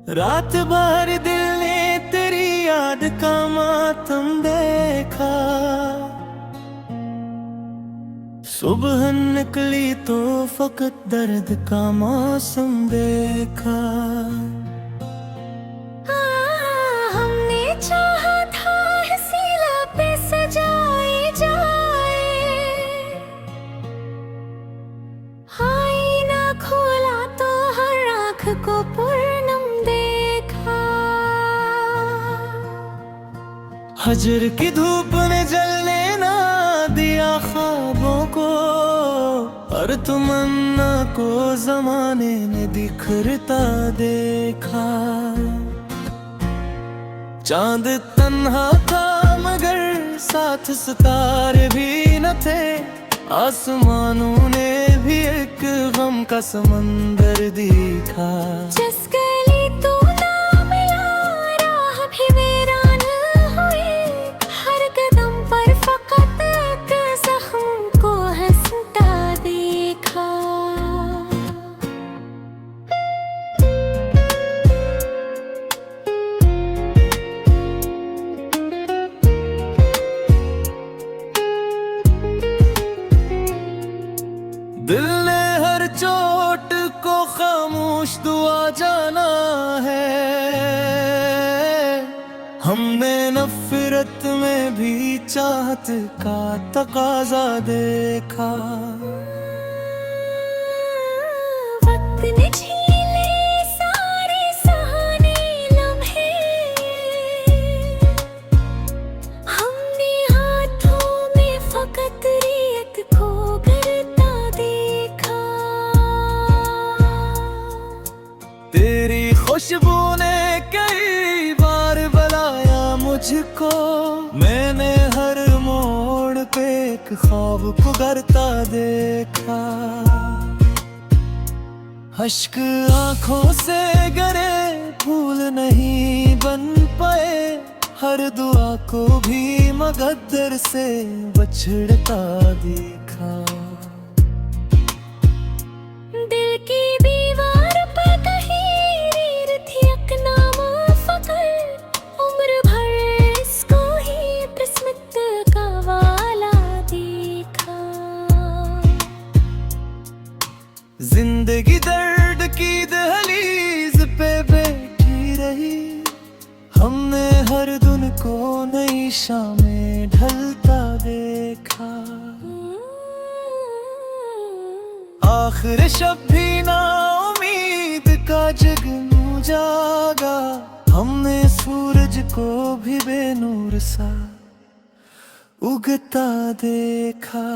रात भर दिल ने तेरी याद का मातम देखा। सुबह निकली तो फकत दर्द का मौसम देखा। हमने चाहा था हसीला पे सजाई जाए, आईना खोला तो हर आँख को पूर्णम देखा। हजर की धूप ने जलने ना दिया ख्वाबों को, और तमन्ना को जमाने ने बिखरता देखा। चांद तन्हा था मगर साथ सितारे भी न थे, आसमानों ने भी एक गम का समंदर दिखा। जिस गली तू ना मिला राह भी वीरान हुई, हर कदम पर फकत एक जख्म को हंसता देखा। दिल ने हर चोट को खामोश दुआ जाना है। हमने नफरत में भी चाहत का तकाजा देखा। वक्त ने झीले सारे सहाने लम्हे, हमने हाथों में फकत रेत को गिरता देखा। तेरी खुशबू ने कई बार बुलाया मुझको, मैंने हर मोड़ पे एक ख्वाब पुकारता देखा। अश्क आंखों से गिरे फूल नहीं बन पाए, हर दुआ को भी मगदर से बछड़ता देखा। दिल की दीवार पर तहरीर थी एक नाम फकर, उम्र भर इसको ही किस्मत का वाला देखा। जिंदगी दर्द की दहलीज पे बैठी रही, हमने हर दिन को नई शामें ढलता देखा। आखिर शब भी ना उम्मीद का जगनू जागा, हमने सूरज को भी बेनूर सा उगता देखा।